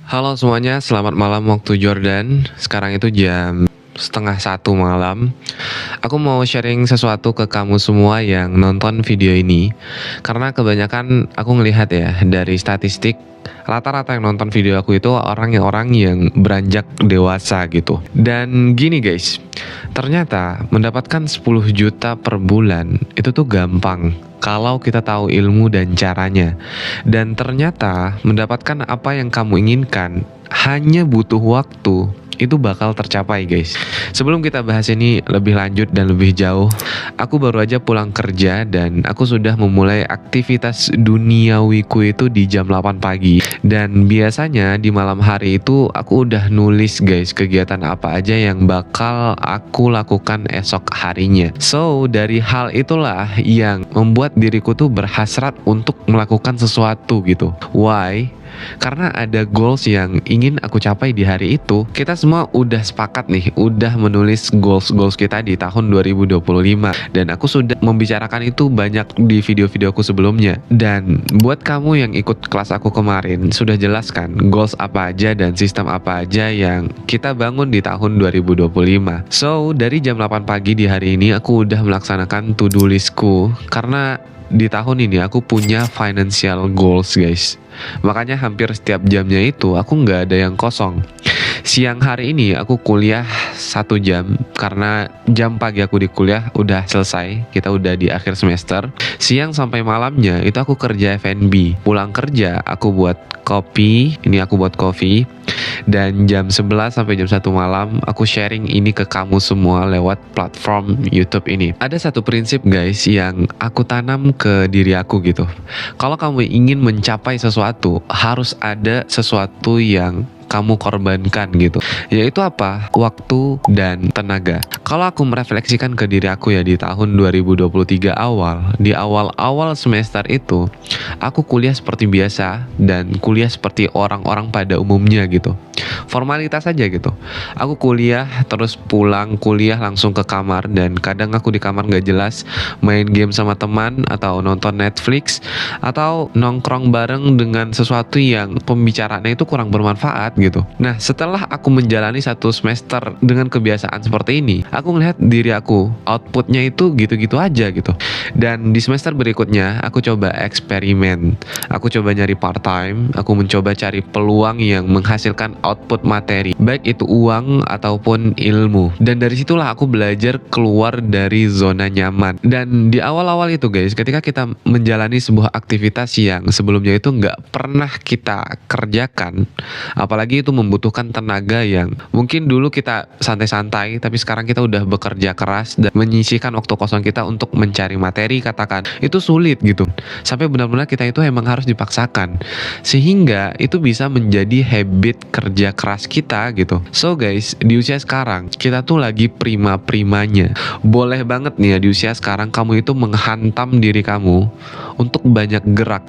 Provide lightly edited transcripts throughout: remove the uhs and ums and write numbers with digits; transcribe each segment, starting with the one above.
Halo semuanya, selamat malam waktu Jordan. Sekarang itu jam setengah satu malam. Aku mau sharing sesuatu ke kamu semua yang nonton video ini. Karena kebanyakan aku ngelihat ya dari statistik, rata-rata yang nonton video aku itu orang yang beranjak dewasa gitu. Dan gini guys, ternyata mendapatkan 10 juta per bulan itu tuh gampang kalau kita tahu ilmu dan caranya. Dan ternyata mendapatkan apa yang kamu inginkan hanya butuh waktu, itu bakal tercapai guys. Sebelum kita bahas ini lebih lanjut dan lebih jauh, aku baru aja pulang kerja dan aku sudah memulai aktivitas duniawiku itu di jam 8 pagi. Dan biasanya di malam hari itu aku udah nulis guys kegiatan apa aja yang bakal aku lakukan esok harinya. So dari hal itulah yang membuat diriku tuh berhasrat untuk melakukan sesuatu gitu. Why? Karena ada goals yang ingin aku capai di hari itu. Kita semua udah sepakat nih, udah menulis goals kita di tahun 2025. Dan aku sudah membicarakan itu banyak di video-videoku sebelumnya. Dan buat kamu yang ikut kelas aku kemarin, sudah jelaskan goals apa aja dan sistem apa aja yang kita bangun di tahun 2025. So, dari jam 8 pagi di hari ini aku udah melaksanakan to-do listku. Karena di tahun ini aku punya financial goals guys. Makanya hampir setiap jamnya itu aku nggak ada yang kosong. Siang hari ini aku kuliah 1 jam karena jam pagi aku di kuliah udah selesai. Kita udah di akhir semester. Siang sampai malamnya itu aku kerja F&B. Pulang kerja aku buat kopi. Ini aku buat kopi. Dan jam 11 sampai jam 1 malam aku sharing ini ke kamu semua lewat platform YouTube ini. Ada satu prinsip guys yang aku tanam ke diri aku gitu. Kalau kamu ingin mencapai sesuatu, harus ada sesuatu yang kamu korbankan gitu. Yaitu apa? Waktu dan tenaga. Kalau aku merefleksikan ke diri aku ya di tahun 2023 awal, di awal-awal semester itu, aku kuliah seperti biasa dan kuliah seperti orang-orang pada umumnya gitu. Formalitas aja gitu. Aku kuliah terus pulang kuliah langsung ke kamar dan kadang aku di kamar gak jelas main game sama teman atau nonton Netflix atau nongkrong bareng dengan sesuatu yang pembicaraannya itu kurang bermanfaat gitu. Nah setelah aku menjalani 1 semester dengan kebiasaan seperti ini, aku ngelihat diri aku outputnya itu gitu-gitu aja gitu. Dan di semester berikutnya aku coba eksperimen. Aku coba nyari part time. Aku mencoba cari peluang yang menghasilkan output materi, baik itu uang ataupun ilmu. Dan dari situlah aku belajar keluar dari zona nyaman. Dan di awal-awal itu guys, ketika kita menjalani sebuah aktivitas yang sebelumnya itu nggak pernah kita kerjakan, apalagi itu membutuhkan tenaga yang mungkin dulu kita santai-santai, tapi sekarang kita udah bekerja keras dan menyisihkan waktu kosong kita untuk mencari materi, katakan itu sulit gitu, sampai benar-benar kita itu emang harus dipaksakan, sehingga itu bisa menjadi habit kerja keras kita gitu. So guys, di usia sekarang kita tuh lagi prima-primanya. Boleh banget nih ya di usia sekarang kamu itu menghantam diri kamu untuk banyak gerak.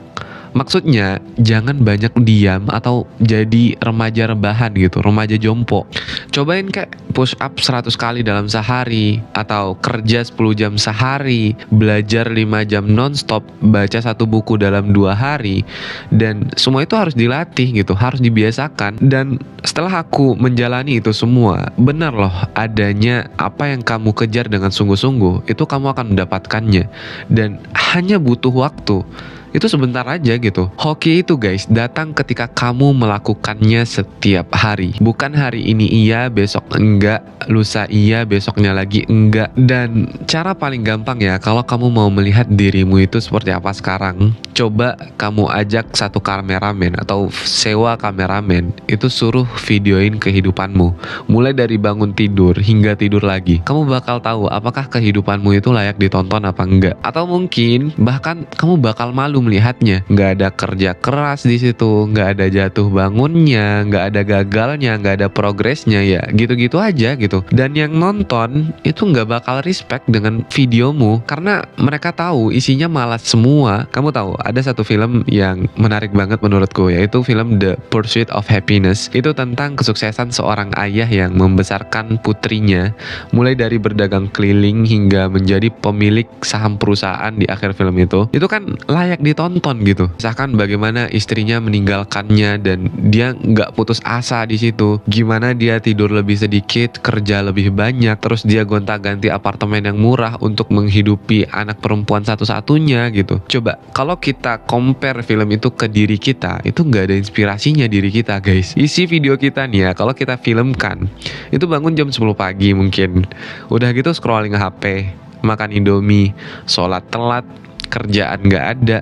Maksudnya jangan banyak diam atau jadi remaja rebahan gitu, remaja jompo. Cobain kayak push up 100 kali dalam sehari, atau kerja 10 jam sehari, belajar 5 jam nonstop, baca 1 buku dalam 2 hari. Dan semua itu harus dilatih gitu, harus dibiasakan. Dan setelah aku menjalani itu semua, benar loh adanya apa yang kamu kejar dengan sungguh-sungguh, itu kamu akan mendapatkannya. Dan hanya butuh waktu. Itu sebentar aja gitu. Hoki itu guys datang ketika kamu melakukannya setiap hari. Bukan hari ini iya, besok enggak, lusa iya, besoknya lagi enggak. Dan cara paling gampang ya kalau kamu mau melihat dirimu itu seperti apa sekarang, coba kamu ajak satu kameramen atau sewa kameramen, itu suruh videoin kehidupanmu. Mulai dari bangun tidur hingga tidur lagi. Kamu bakal tahu apakah kehidupanmu itu layak ditonton apa enggak. Atau mungkin bahkan kamu bakal malu melihatnya. Nggak ada kerja keras di situ, nggak ada jatuh bangunnya, nggak ada gagalnya, nggak ada progresnya, ya gitu-gitu aja gitu. Dan yang nonton itu nggak bakal respect dengan videomu karena mereka tahu isinya malas semua. Kamu tahu ada satu film yang menarik banget menurutku, yaitu film The Pursuit of Happiness. Itu tentang kesuksesan seorang ayah yang membesarkan putrinya mulai dari berdagang keliling hingga menjadi pemilik saham perusahaan di akhir film itu. Itu kan layak ditonton gitu. Misalkan bagaimana istrinya meninggalkannya dan dia nggak putus asa di situ. Gimana dia tidur lebih sedikit, kerja lebih banyak, terus dia gonta-ganti apartemen yang murah untuk menghidupi anak perempuan satu-satunya gitu. Coba kalau kita compare film itu ke diri kita, itu nggak ada inspirasinya diri kita guys. Isi video kita nih ya, kalau kita filmkan, itu bangun jam 10 pagi mungkin. Udah gitu scrolling HP, makan Indomie, sholat telat, kerjaan nggak ada,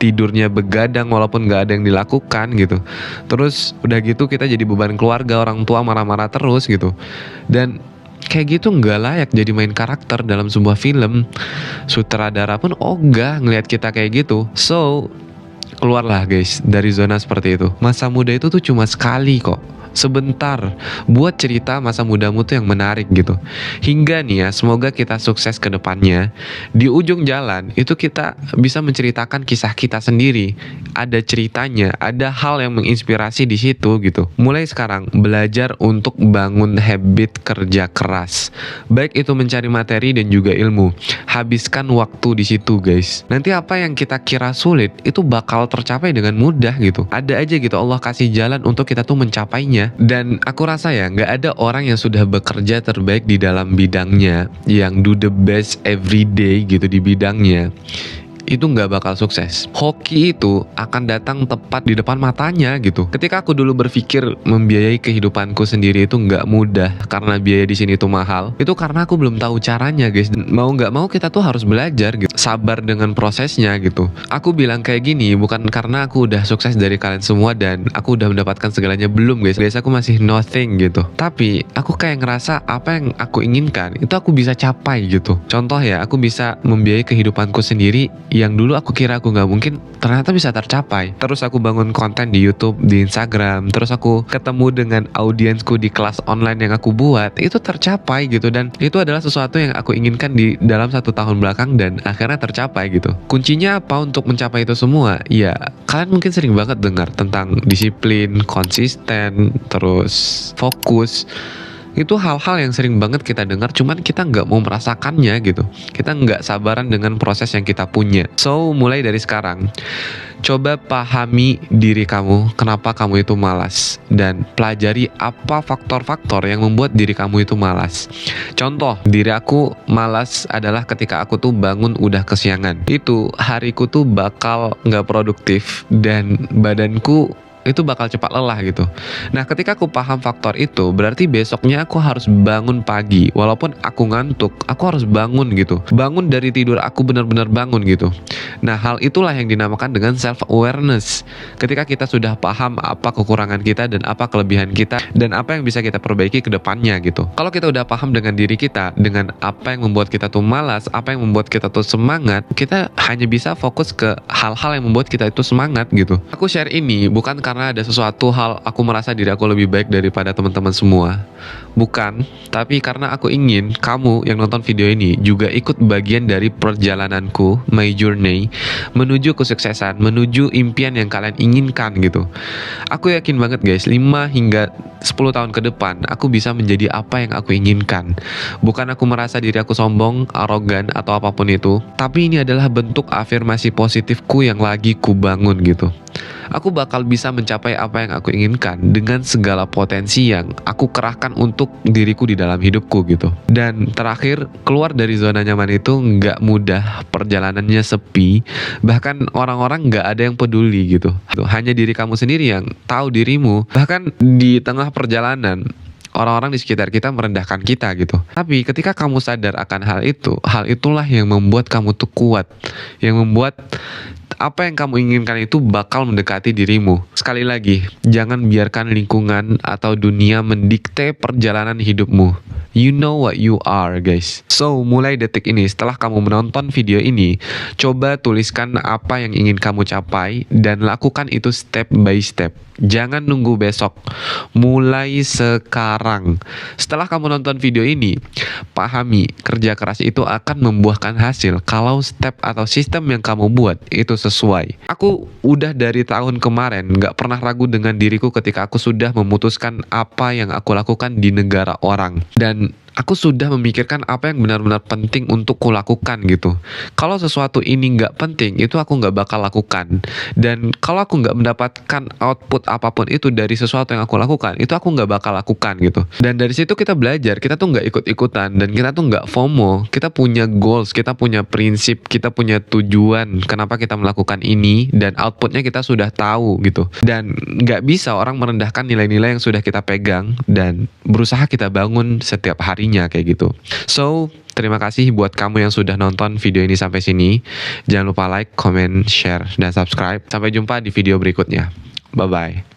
tidurnya begadang walaupun nggak ada yang dilakukan gitu. Terus udah gitu kita jadi beban keluarga, orang tua marah-marah terus gitu. Dan kayak gitu nggak layak jadi main karakter dalam sebuah film. Sutradara pun ogah ngelihat kita kayak gitu. So keluarlah guys dari zona seperti itu. Masa muda itu tuh cuma sekali kok, sebentar. Buat cerita masa mudamu tuh yang menarik gitu. Hingga nih ya, semoga kita sukses ke depannya. Di ujung jalan itu kita bisa menceritakan kisah kita sendiri. Ada ceritanya, ada hal yang menginspirasi di situ gitu. Mulai sekarang belajar untuk bangun habit kerja keras. Baik itu mencari materi dan juga ilmu. Habiskan waktu di situ guys. Nanti apa yang kita kira sulit itu bakal tercapai dengan mudah gitu. Ada aja gitu Allah kasih jalan untuk kita tuh mencapainya. Dan aku rasa ya nggak ada orang yang sudah bekerja terbaik di dalam bidangnya, yang do the best every day gitu di bidangnya, itu nggak bakal sukses. Hoki itu akan datang tepat di depan matanya gitu. Ketika aku dulu berpikir membiayai kehidupanku sendiri itu nggak mudah karena biaya di sini tuh mahal, itu karena aku belum tahu caranya guys. Mau nggak mau kita tuh harus belajar gitu, sabar dengan prosesnya gitu. Aku bilang kayak gini bukan karena aku udah sukses dari kalian semua dan aku udah mendapatkan segalanya, belum guys. Guys, aku masih nothing gitu. Tapi aku kayak ngerasa apa yang aku inginkan itu aku bisa capai gitu. Contoh ya, aku bisa membiayai kehidupanku sendiri yang dulu aku kira aku nggak mungkin, ternyata bisa tercapai. Terus aku bangun konten di YouTube, di Instagram, terus aku ketemu dengan audiensku di kelas online yang aku buat, itu tercapai gitu. Dan itu adalah sesuatu yang aku inginkan di dalam 1 tahun belakang dan akhirnya tercapai gitu. Kuncinya apa untuk mencapai itu semua? Ya, kalian mungkin sering banget dengar tentang disiplin, konsisten, terus fokus. Itu hal-hal yang sering banget kita dengar, cuman kita nggak mau merasakannya gitu. Kita nggak sabaran dengan proses yang kita punya. So, mulai dari sekarang, coba pahami diri kamu, kenapa kamu itu malas. Dan pelajari apa faktor-faktor yang membuat diri kamu itu malas. Contoh, diri aku malas adalah ketika aku tuh bangun udah kesiangan. Itu hariku tuh bakal nggak produktif dan badanku itu bakal cepat lelah gitu. Nah, ketika aku paham faktor itu, berarti besoknya aku harus bangun pagi. Walaupun aku ngantuk, aku harus bangun gitu. Bangun dari tidur, aku benar-benar bangun gitu. Nah, hal itulah yang dinamakan dengan self-awareness. Ketika kita sudah paham apa kekurangan kita dan apa kelebihan kita, dan apa yang bisa kita perbaiki ke depannya gitu. Kalau kita udah paham dengan diri kita, dengan apa yang membuat kita tuh malas, apa yang membuat kita tuh semangat, kita hanya bisa fokus ke hal-hal yang membuat kita itu semangat gitu. Aku share ini bukan karena ada sesuatu hal aku merasa diri aku lebih baik daripada teman-teman semua. Bukan, tapi karena aku ingin kamu yang nonton video ini juga ikut bagian dari perjalananku, my journey, menuju kesuksesan, menuju impian yang kalian inginkan gitu. Aku yakin banget guys, 5 hingga 10 tahun ke depan, aku bisa menjadi apa yang aku inginkan. Bukan aku merasa diri aku sombong, arogan, atau apapun itu, tapi ini adalah bentuk afirmasi positifku yang lagi ku bangun gitu. Aku bakal bisa mencapai apa yang aku inginkan dengan segala potensi yang aku kerahkan untuk diriku di dalam hidupku gitu. Dan terakhir, keluar dari zona nyaman itu nggak mudah, perjalanannya sepi, bahkan orang-orang nggak ada yang peduli gitu. Hanya diri kamu sendiri yang tahu dirimu. Bahkan di tengah perjalanan, orang-orang di sekitar kita merendahkan kita gitu. Tapi ketika kamu sadar akan hal itu, hal itulah yang membuat kamu tuh kuat, yang membuat apa yang kamu inginkan itu bakal mendekati dirimu. Sekali lagi, jangan biarkan lingkungan atau dunia mendikte perjalanan hidupmu. You know what you are, guys. So, mulai detik ini, setelah kamu menonton video ini, coba tuliskan apa yang ingin kamu capai dan lakukan itu step by step. Jangan nunggu besok. Mulai sekarang. Setelah kamu nonton video ini, pahami, kerja keras itu akan membuahkan hasil kalau step atau sistem yang kamu buat itu sesuai. Aku udah dari tahun kemarin gak pernah ragu dengan diriku ketika aku sudah memutuskan apa yang aku lakukan di negara orang. Dan aku sudah memikirkan apa yang benar-benar penting untuk kulakukan gitu. Kalau sesuatu ini nggak penting, itu aku nggak bakal lakukan. Dan kalau aku nggak mendapatkan output apapun itu dari sesuatu yang aku lakukan, itu aku nggak bakal lakukan gitu. Dan dari situ kita belajar, kita tuh nggak ikut-ikutan dan kita tuh nggak FOMO. Kita punya goals, kita punya prinsip, kita punya tujuan kenapa kita melakukan ini dan outputnya kita sudah tahu gitu. Dan nggak bisa orang merendahkan nilai-nilai yang sudah kita pegang dan berusaha kita bangun setiap harinya kayak gitu. So, terima kasih buat kamu yang sudah nonton video ini sampai sini. Jangan lupa like, comment, share, dan subscribe. Sampai jumpa di video berikutnya. Bye-bye.